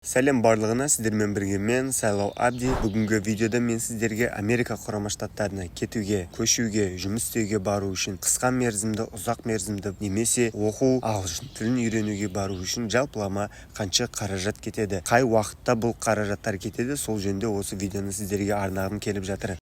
Сәлем барлығына, сіздермен бірге мен Сайлау Абди. Бүгінгі видеода мен сіздерге Америка Құрама Штаттарына кетуге, көшуге, жұмыс істеуге бару үшін қысқа мерзімді, ұзақ мерзімді немесе оқу, ағылшын тілін үйренуге бару үшін жалпылама қанша қаражат кетеді, қай уақытта бұл қаражаттар кетеді, сол жөнінде осы видеоны сіздерге арнағым келіп жатыр.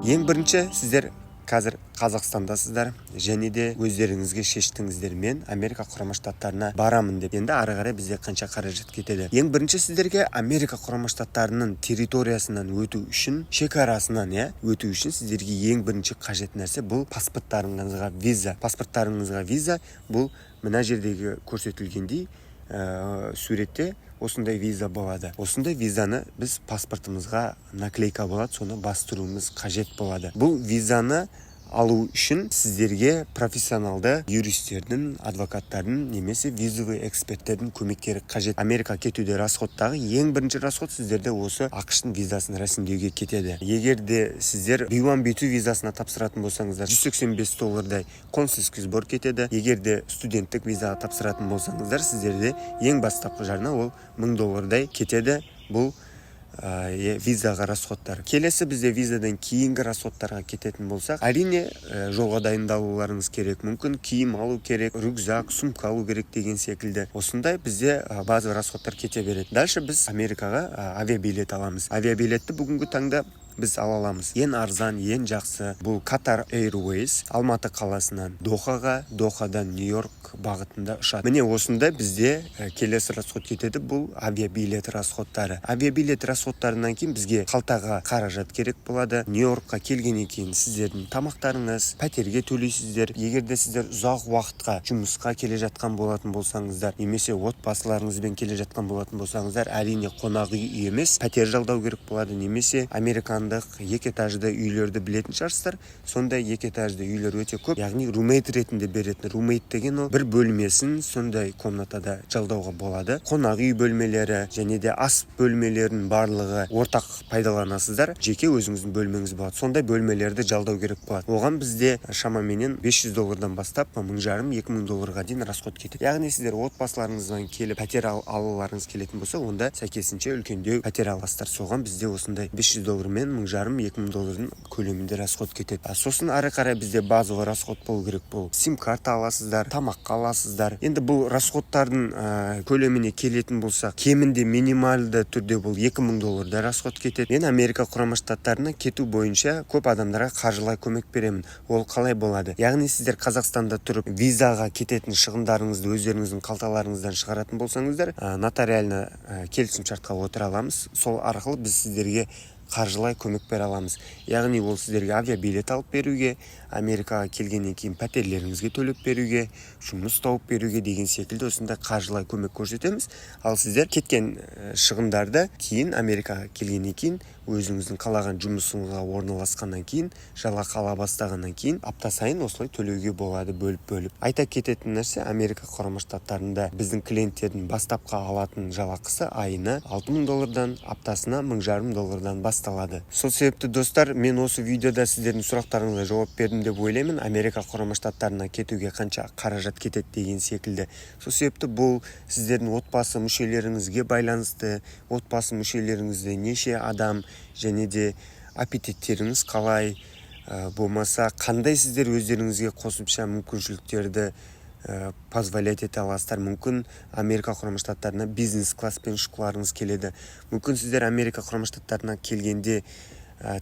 Ең бірінші, сіздер қазір Қазақстандасыздар және де өздеріңізге шештіңіздер, мен Америка Құрама Штаттарына барамын деп. Енді ары қарай бізде қанша қаражат кетеді. Ең бірінші, сіздерге Америка Құрама Штаттарының территориясынан өту үшін, шекарасынан өту үшін сіздерге ең бірінші қажет нәрсе бұл паспорттарыңызға виза. Паспорттарыңызға виза бұл мына жердегі көрсетілгендей суретте осындай виза болады. Осындай визаны біз паспортымызға наклейка болады, соны бастыруымыз қажет болады. Бұл визаны алу үшін сіздерге профессионалды юристердің, адвокаттардың немесе визовый эксперттердің көмектері қажет. Америка кетуде расходтағы ең бірінші расход сіздерде осы ақш-тың визасын рәсімдеуге кетеді. Егер де сіздер B1 B2 визасына тапсыратын болсаңыздар, $185 консульский сбор кетеді. Егер де студенттік визаға тапсыратын болсаңыздар, сіздерде ең бастапқы жарна ол $1000 кетеді. Бұл визаға расходтар. Келесі бізде визадан кейінгі расходтарға кететін болсақ, әрине жолға дайындалуларыңыз керек, мүмкін киім алу керек, рюкзак, сумка алу керек деген секілді. Осындай бізде база расходтар кете береді. Дальше біз Америкаға авиабилет аламыз. Авиабилетті бүгінгі таңда біз ала аламыз. Ең арзан, ең жақсы бұл Qatar Airways Алматы қаласынан Дохаға, Дохадан Нью-Йорк бағытында ұшады. Міне осында бізде келесі расход кетеді, бұл авиабилет расходтары. Авиабилет расходтарынан кейін бізге қалтаға қаражат керек болады. Нью-Йоркқа келгеннен кейін сіздердің тамақтарыңыз, пәтерге төлейсіздер. Егер де сіздер ұзақ уақытқа жұмысқа келе жатқан болатын болсаңыздар, немесе отбасыларыңызбен келе жатқан болатын болсаңыздар, әрине қонақ үй емес, пәтер жалдау керек болады, немесе американдық екі этажды үйлерді білетін шығарсыздар. Сондай екі этажды үйлер өте көп, яғни румейт ретінде беретін. Румейт деген ол бір бөлмесін сондай комнатада жалдауға болады. Қонақ үй бөлмелері және де ас бөлмелерінің барлығы ортақ пайдаланасыздар. Жеке өзіңіздің бөлмеңіз болады. Сондай бөлмелерді жалдау керек болады. Оған бізде шамаменен $500 бастап $1500-2000 дейін расход кетеді. Яғни сіздер отбасыларыңыздан келіп пәтер алуларыңыз келетін болса, онда сәйкесінше үлкендеу пәтер аласыздар. Соған бізде осындай $500 мен $1500-2000 көлемінде расход кетеді. Сосын ары қарай бізде базовый расход болу керек. Бұл сим-карта аласыздар, тамаққа аласыздар. Енді бұл расходтардың көлеміне келетін болса, кемінде минималды түрде бұл $2000 расход кетеді. Мен Америка Құрама Штаттарына кету бойынша көп адамдарға қаржылай көмек беремін. Ол қалай болады? Яғни сіздер Қазақстанда тұрып визаға кететін шығындарыңызды өздеріңіздің қалталарыңыздан шығаратын болсаңыздар, нотариально келісімшартқа отыра аламыз. Сол арқылы біз сіздерге қаржылай көмек бере аламыз. Яғни ол сіздерге авиабилет алып беруге, Америкаға келгеннен кейін пәтерлеріңізге төлеп беруге, жұмыс тауып беруге деген секілді осындай қаржылай көмек көрсетеміз. Ал сіздер кеткен шығындарды кейін Америкаға келгеннен кейін өзіңіздің қалаған жұмысыңызға орналасқаннан кейін, жалақы ала бастағаннан кейін апта сайын осылай төлеуге болады бөліп. Айта кететін нәрсе, Америка Құрама Штаттарында біздің клиенттердің бастапқы алатын жалақысы айына $6000-дан, аптасына $1500-дан басталады. Сол себепті достар, мен осы видеода сіздердің сұрақтарыңызға жауап бердім деп ойлаймын. Америка Құрама Штаттарына кетуге қанша қаражат кетеді деген секілді. Сол себепті бұл сіздердің отбасы мүшелеріңізге байланысты, отбасы мүшелеріңізде неше адам және де аппетиттеріңіз қалай, болмаса қандай сіздер өздеріңізге қосымша мүмкіншіліктерді позволять ете аласыздар. Мүмкін Америка Құрама Штаттарына бизнес класспен ұшқыларыңыз келеді. Мүмкін сіздер Америка Құрама Штаттарына келгенде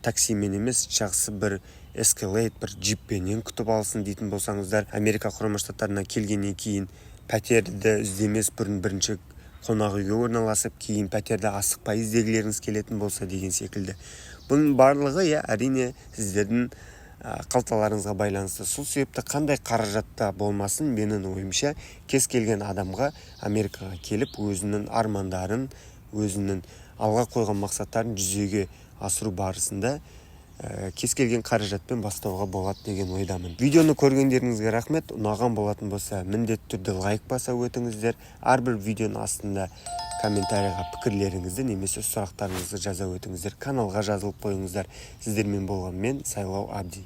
таксимен емес, жақсы бір Escalade, бір джиппенен күтіп алсын дейтін болсаңыздар, Америка Құрама Штаттарына келгеннен кейін пәтерді іздемес бұрын бірінші қонақ үйге орналасып, кейін пәтерді асықпай іздегілеріңіз келетін болса деген секілді. Бұның барлығы әрине сіздердің қалталарыңызға байланысты. Сол себепті қандай қаражатта болмасын, менің ойымша кез келген адамға Америкаға келіп өзінің армандарын, өзінің алға қойған мақсаттарын жүзеге асыру барысында кез келген қаражатпен бастауға болады деген ойдамын. Видеоны көргендеріңізге рахмет. Ұнаған болатын болса, міндетті түрде лайк баса өтіңіздер. Әрбір видеоның астында комментарийға пікірлеріңізді немесе сұрақтарыңызды жаза өтіңіздер. Каналға жазылып қойыңыздар. Сіздермен болған мен Сайлау Абди.